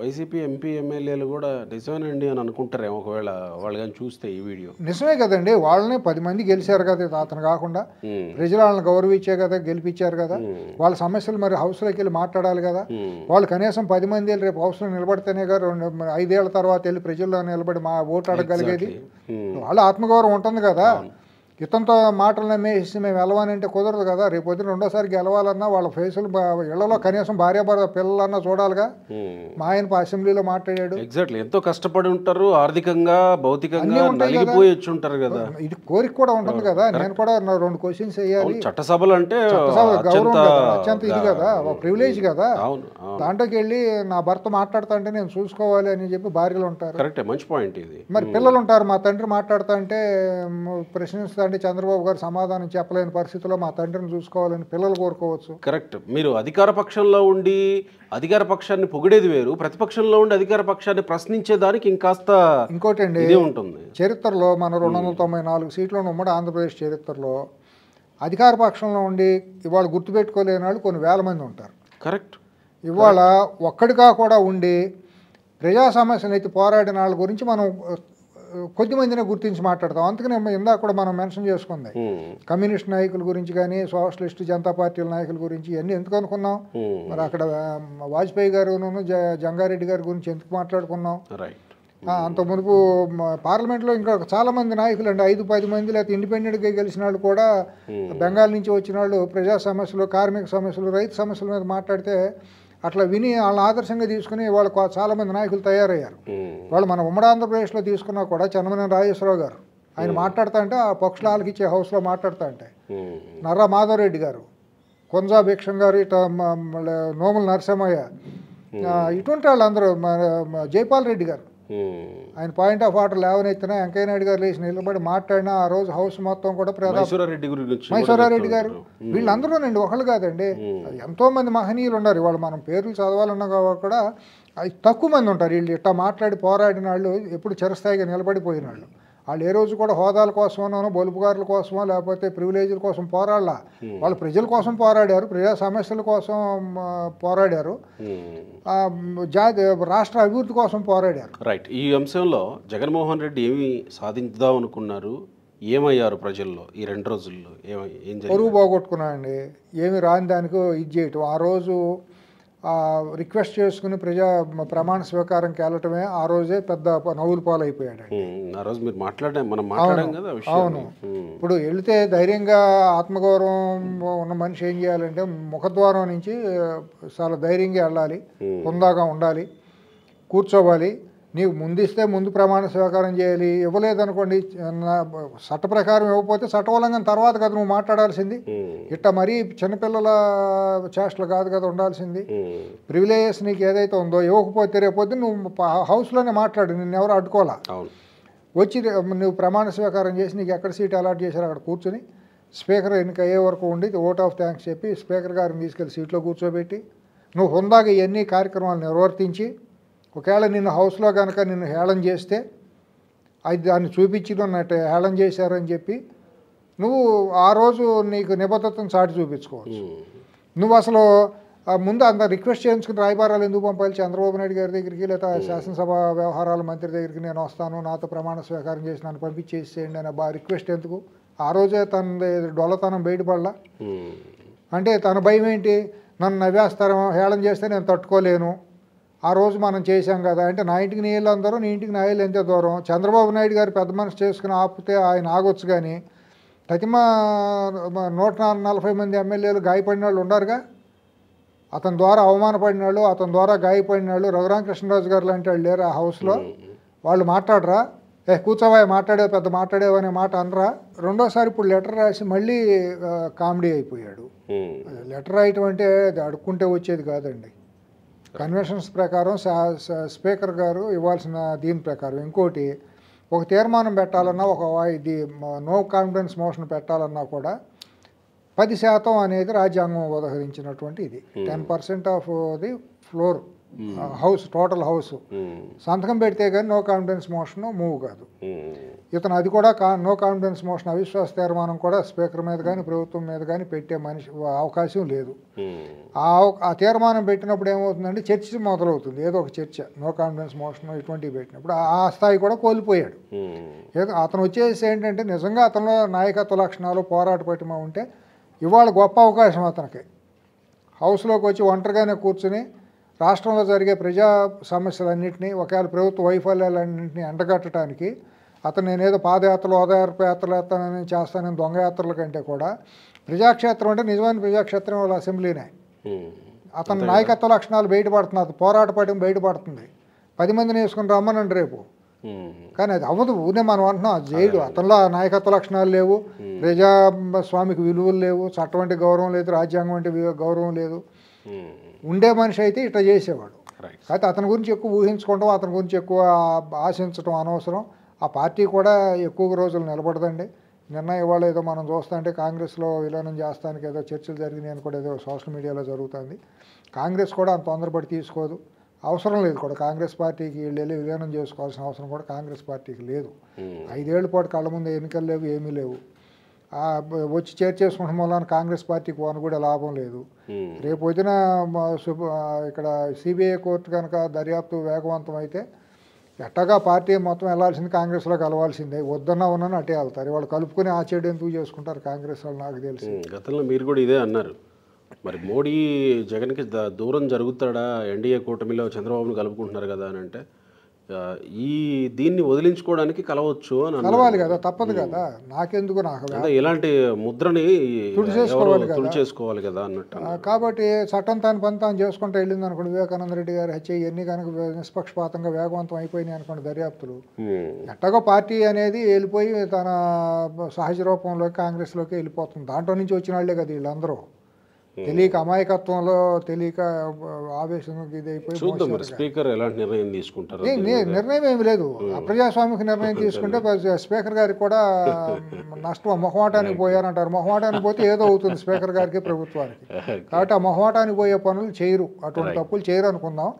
వైసీపీ ఎంపీ ఎమ్మెల్యేలు కూడా నిజమేనండి అని అనుకుంటారేమో ఒకవేళ వాళ్ళు కానీ చూస్తే ఈ వీడియో. నిజమే కదండి, వాళ్ళని 10 మంది గెలిచారు కదా, అతను కాకుండా ప్రజలు వాళ్ళని గౌరవించే కదా గెలిపించారు కదా. వాళ్ళ సమస్యలు మరి హౌస్లోకి వెళ్ళి మాట్లాడాలి కదా. వాళ్ళు కనీసం 10 మంది వెళ్ళి రేపు హౌస్లో నిలబడితేనే కదా 5 ఏళ్ల తర్వాత వెళ్ళి ప్రజల్లో నిలబడి మా ఓటు అడగగలిగేది. వాళ్ళ ఆత్మగౌరవం ఉంటుంది కదా. ఇతంతో మాటలు నమ్మేసి మేము వెళ్ళవాలంటే కుదరదు కదా. రేపు పొద్దున రెండోసారి గెలవాలన్నా వాళ్ళ ఫేసులు ఇళ్లలో కనీసం భార్యాభర్త పిల్లలన్నా చూడాలిగా. మా ఆయన అసెంబ్లీలో మాట్లాడాడు. ఎగ్జాక్ట్లీ, ఎంతో కష్టపడి ఉంటారు, ఆర్థికంగా భౌతికంగా నలిగిపోయి వచ్చి ఉంటారు కదా. ఇది కోరిక కూడా ఉంటుంది కదా. నేను కూడా 2 క్వశ్చన్స్ వేయాలి. చట్టసభలు అంటే గౌరవం కదా, అత్యంత ఇది కదా, ప్రివిలేజ్ కదా. దాంట్లోకి వెళ్ళి నా భర్త మాట్లాడుతా అంటే నేను చూసుకోవాలి అని చెప్పి భార్యలు ఉంటారు. కరెక్టే, మంచి పాయింట్ ఇది. మరి పిల్లలు ఉంటారు, మా తండ్రి మాట్లాడుతా అంటే ప్రశ్నిస్తా అంటే చంద్రబాబు గారు సమాధానం చెప్పలేని పరిస్థితుల్లో మా తండ్రిని చూసుకోవాలని పిల్లలు కోరుకోవచ్చు. కరెక్ట్. మీరు అధికార పక్షంలో ఉండి అధికార పక్షాన్ని పొగిడేది వేరు, ప్రతిపక్షంలో ఉండి అధికార పక్షాన్ని ప్రశ్నించేదానికి ఇంకాస్త ఇంకోటండి ఇదే ఉంటుంది. చరిత్రలో మన 294 సీట్లను ఉమ్మడి ఆంధ్రప్రదేశ్ చరిత్రలో అధికార పక్షంలో ఉండి ఇవాళ గుర్తుపెట్టుకోలేని వాళ్ళు కొన్ని వేల మంది ఉంటారు. కరెక్ట్. ఇవాళ ఒక్కడిగా కూడా ఉండి ప్రజా సమస్యలు అయితే పోరాడిన వాళ్ళ గురించి మనం కొద్దిమందినే గుర్తించి మాట్లాడతాం. అందుకనే ఇందాక కూడా మనం మెన్షన్ చేసుకుంది కమ్యూనిస్ట్ నాయకుల గురించి కానీ సోషలిస్ట్ జనతా పార్టీల నాయకుల గురించి ఇవన్నీ ఎందుకు అనుకున్నాం? మరి అక్కడ వాజ్పేయి గారు జంగారెడ్డి గారి గురించి ఎందుకు మాట్లాడుకున్నాం? అంత మునుపు పార్లమెంట్లో ఇంకా చాలామంది నాయకులు అండి, 5-10 మంది లేకపోతే ఇండిపెండెంట్గా గెలిచిన వాళ్ళు కూడా బెంగాల్ నుంచి వచ్చిన వాళ్ళు ప్రజా సమస్యలు, కార్మిక సమస్యలు, రైతు సమస్యల మీద మాట్లాడితే అట్లా విని వాళ్ళని ఆదర్శంగా తీసుకుని వాళ్ళు చాలామంది నాయకులు తయారయ్యారు. వాళ్ళు మన ఉమ్మడి ఆంధ్రప్రదేశ్లో తీసుకున్నా కూడా చెన్నమనేని రాజేశ్వరరావు గారు ఆయన మాట్లాడుతూ అంటే ఆ పక్షుల ఆలకిచ్చే హౌస్లో మాట్లాడుతూ అంటే నర్రా మాధవరెడ్డి గారు, కొంజా భిక్షం గారు, ఇట్లా నోముల నరసింహయ్య, ఇటువంటి వాళ్ళు అందరూ జైపాల్ రెడ్డి గారు ఆయన పాయింట్ ఆఫ్ ఆర్డర్ లేవనెత్తినా వెంకయ్య నాయుడు గారు లేచి నిలబడి మాట్లాడినా ఆ రోజు హౌస్ మొత్తం కూడా మైసూరారెడ్డి గారు వీళ్ళందరూనండి ఒకళ్ళు కాదండి, ఎంతో మంది మహనీయులు ఉన్నారు. వాళ్ళు మనం పేర్లు చదవాలన్నా కూడా తక్కువ మంది ఉంటారు. వీళ్ళు ఇట్లా మాట్లాడి పోరాడిన వాళ్ళు ఎప్పుడు చిరస్థాయిగా నిలబడిపోయిన వాళ్ళు. వాళ్ళు ఏ రోజు కూడా హోదాల కోసమో బొలుపుగారుల కోసమో లేకపోతే ప్రివిలేజీల కోసం పోరాడలా. వాళ్ళు ప్రజల కోసం పోరాడారు, ప్రజా సమస్యల కోసం పోరాడారు, రాష్ట్ర అభివృద్ధి కోసం పోరాడారు. రైట్. ఈ అంశంలో జగన్మోహన్ రెడ్డి ఏమి సాధించుదాం అనుకున్నారు, ఏమయ్యారు ప్రజల్లో ఈ 2 రోజుల్లో? ఏం పొరుగు పోగొట్టుకున్నాడండి. ఏమి రాని దానికి ఇది చేయటం. ఆ రోజు రిక్వెస్ట్ చేసుకుని ప్రమాణ స్వీకారంకి వెళ్ళటమే ఆ రోజే పెద్ద నవ్వులు పాలైపోయాడు. అవును. ఇప్పుడు వెళితే ధైర్యంగా ఆత్మగౌరవం ఉన్న మనిషి ఏం చేయాలంటే ముఖద్వారం నుంచి చాలా ధైర్యంగా వెళ్ళాలి, హుందాగా ఉండాలి, కూర్చోవాలి. నీవు ముందిస్తే ముందు ప్రమాణ స్వీకారం చేయాలి. ఇవ్వలేదనుకోండి, చట్ట ప్రకారం ఇవ్వకపోతే చట్టోల్లంఘన తర్వాత కదా నువ్వు మాట్లాడాల్సింది. ఇట్ట మరీ చిన్నపిల్లల చేష్టలు కాదు కదా ఉండాల్సింది. ప్రివిలేజెస్ నీకు ఏదైతే ఉందో ఇవ్వకపోతే రేపొద్దు నువ్వు హౌస్లోనే మాట్లాడు, నిన్ను ఎవరు అడ్డుకోవాలా. వచ్చి నువ్వు ప్రమాణ స్వీకారం చేసి నీకు ఎక్కడ సీట్ అలాట్ చేశారో అక్కడ కూర్చొని స్పీకర్ ఎన్నిక అయ్యే వరకు ఉండి ఓట్ ఆఫ్ థ్యాంక్స్ చెప్పి స్పీకర్ గారిని తీసుకెళ్ళి సీట్లో కూర్చోబెట్టి నువ్వు హుందాగా ఇవన్నీ కార్యక్రమాలు నిర్వర్తించి, ఒకవేళ నిన్ను హౌస్లో కనుక నిన్ను హేళన చేస్తే అది దాన్ని చూపించినట్టు హేళన చేశారని చెప్పి నువ్వు ఆ రోజు నీకు నిబద్ధతను చాటి చూపించుకోవచ్చు. నువ్వు అసలు ముందు అంత రిక్వెస్ట్ చేయించుకుని రాయబారాలు ఎందుకు పంపాలి? చంద్రబాబు నాయుడు గారి దగ్గరికి లేదా శాసనసభ వ్యవహారాల మంత్రి దగ్గరికి నేను వస్తాను, నాతో ప్రమాణ స్వీకారం చేసి నన్ను పంపించేసేయండి అని రిక్వెస్ట్ ఎందుకు? ఆ రోజే తన డొల్లతనం బయటపడలా. అంటే తన భయం ఏంటి? నన్ను నవ్వేస్తారేమో, హేళన చేస్తే నేను తట్టుకోలేను, ఆ రోజు మనం చేశాం కదా అంటే నా ఇంటికి నీ ఇల్లు అందరూ, నీ ఇంటికి నా ఇల్లు ఎంతే దూరం. చంద్రబాబు నాయుడు గారు పెద్ద మనసు చేసుకుని ఆపితే ఆయన ఆగొచ్చు, కానీ ప్రతిమా 140 మంది ఎమ్మెల్యేలు గాయపడిన వాళ్ళు ఉండారుగా. అతని ద్వారా అవమానపడిన వాళ్ళు, అతని ద్వారా గాయపడిన వాళ్ళు, రఘురామకృష్ణరాజు గారు లాంటి వాళ్ళు లేరు ఆ హౌస్లో. వాళ్ళు మాట్లాడరా? కూర్చోవా, పెద్ద మాట్లాడేవా అనే మాట అనరా? రెండోసారి ఇప్పుడు లెటర్ రాసి మళ్ళీ కామెడీ అయిపోయాడు. లెటర్ రాయటం అంటే అది అడుక్కుంటే వచ్చేది కాదండి. కన్వెన్షన్స్ ప్రకారం స్పీకర్ గారు ఇవ్వాల్సిన దీని ప్రకారం. ఇంకోటి, ఒక తీర్మానం పెట్టాలన్నా, ఇది నో కాన్ఫిడెన్స్ మోషన్ పెట్టాలన్నా కూడా 10% అనేది రాజ్యాంగం ఉదహరించినటువంటి ఇది. 10% of the floor house, total house సంతకం పెడితే కానీ నో కాన్ఫిడెన్స్ మోషన్ మూవ్ కాదు. ఇతను అది కూడా నో కాన్ఫిడెన్స్ మోషన్ అవిశ్వాస తీర్మానం కూడా స్పీకర్ మీద కానీ ప్రభుత్వం మీద కానీ పెట్టే అవకాశం లేదు. ఆ తీర్మానం పెట్టినప్పుడు ఏమవుతుందంటే చర్చ మొదలవుతుంది, ఏదో ఒక చర్చ. నో కాన్ఫిడెన్స్ మోషన్ ఇటువంటివి పెట్టినప్పుడు ఆ స్థాయి కూడా కోల్పోయాడు. అతను వచ్చేసి ఏంటంటే నిజంగా అతనిలో నాయకత్వ లక్షణాలు, పోరాట పటిమ ఉంటే ఇవాళ గొప్ప అవకాశం అతనికి హౌస్లోకి వచ్చి ఒంటరిగానే కూర్చుని రాష్ట్రంలో జరిగే ప్రజా సమస్యలన్నింటినీ, ఒకవేళ ప్రభుత్వ వైఫల్యాలన్నింటినీ ఎండగట్టడానికి అతను నేనేదో పాదయాత్రలు, ఓదార్పు యాత్రలు చేస్తానని దొంగ యాత్రల కంటే కూడా ప్రజాక్షేత్రం అంటే నిజమైన ప్రజాక్షేత్రం వాళ్ళ అసెంబ్లీనే. అతని నాయకత్వ లక్షణాలు బయటపడుతుంది, అతను పోరాట పడడం బయటపడుతుంది. 10 మందిని వేసుకుని రమ్మనండి రేపు, కానీ అది అవ్వదు. ఊనే మనం అంటున్నాం అది చేయడు. అతనిలో నాయకత్వ లక్షణాలు లేవు, ప్రజాస్వామికి విలువలు లేవు, చట్టం అంటే గౌరవం లేదు, రాజ్యాంగం అంటే గౌరవం లేదు. ఉండే మనిషి అయితే ఇట్లా చేసేవాడు. అయితే అతని గురించి ఎక్కువ ఊహించుకోవడం, అతని గురించి ఎక్కువ ఆశించడం అనవసరం. ఆ పార్టీ కూడా ఎక్కువ రోజులు నిలబడదండి. నిన్న ఇవాళ ఏదో మనం చూస్తుంటే కాంగ్రెస్లో విలీనం చేస్తానికి ఏదో చర్చలు జరిగినాయి అని కూడా ఏదో సోషల్ మీడియాలో జరుగుతుంది. కాంగ్రెస్ కూడా అంత తొందరపడి తీసుకోదు, అవసరం లేదు కూడా. కాంగ్రెస్ పార్టీకి వెళ్ళి విలీనం చేసుకోవాల్సిన అవసరం కూడా కాంగ్రెస్ పార్టీకి లేదు. 5 ఏళ్ల పాటు కళ్ళ ముందు ఎన్నికలు లేవు, ఏమీ లేవు. వచ్చి చేసుకుంటాం వల్ల కాంగ్రెస్ పార్టీకి కూడా లాభం లేదు. రేపు వచ్చిన ఇక్కడ సిబిఐ కోర్టు కనుక దర్యాప్తు వేగవంతం అయితే ఎట్టగా పార్టీ మొత్తం వెళ్లాల్సింది కాంగ్రెస్లో కలవాల్సిందే. వద్దన్నా ఉన్నాను అటే వెళ్తారు. వాళ్ళు కలుపుకొని ఆ చెడు ఎందుకు చేసుకుంటారు కాంగ్రెస్ వాళ్ళు? నాకు తెలిసి గతంలో మీరు కూడా ఇదే అన్నారు. మరి మోడీ జగన్కి దూరం జరుగుతాడా? ఎన్డీఏ కూటమిలో చంద్రబాబును కలుపుకుంటున్నారు కదా అని అంటే దీన్ని వదిలించుకోవడానికి కలవచ్చు అని కలవాలి కదా, తప్పదు కదా. నాకెందుకు, నాకు ఇలాంటి ముద్రని తుడిచేసుకోవాలి కదా అన్నట్టు. కాబట్టి చట్టం తాను పని తాను చేసుకుంటూ వెళ్ళింది అనుకోండి. వివేకానంద రెడ్డి గారి హత్య ఇవన్నీ కనుక నిష్పక్షపాతంగా వేగవంతం అయిపోయినాయి అనుకోండి దర్యాప్తులు. ఎట్టగో పార్టీ అనేది వెళ్ళిపోయి తన సహజ రూపంలోకి కాంగ్రెస్లోకి వెళ్ళిపోతుంది. దాంట్లో నుంచి వచ్చిన వాళ్ళే కదా వీళ్ళందరూ. తెలియక అమాయకత్వంలో తెలియక ఆవేశం ఇది అయిపోయి చూద్దాం మరి స్పీకర్ ఎలాంటి నిర్ణయం తీసుకుంటారు. నిర్ణయం ఏమి లేదు. అప్రజాస్వామిక నిర్ణయం తీసుకుంటే స్పీకర్ గారికి కూడా నష్టం. మొహమాటానికి పోయారంటారు. మొహమాటానికి పోతే ఏదో అవుతుంది స్పీకర్ గారికి ప్రభుత్వానికి. కాబట్టి ఆ మొహమాటానికి పోయే పనులు చేయరు, అటువంటి తప్పులు చేయరు అనుకుందాం.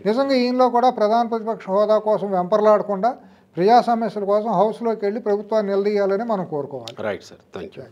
నిజంగా ఈయనలో కూడా ప్రధాన ప్రతిపక్ష హోదా కోసం వెంపర్లాడకుండా ప్రజా సమస్యల కోసం హౌస్లోకి వెళ్ళి ప్రభుత్వాన్ని నిలదీయాలని మనం కోరుకోవాలి. Right sir, thank you.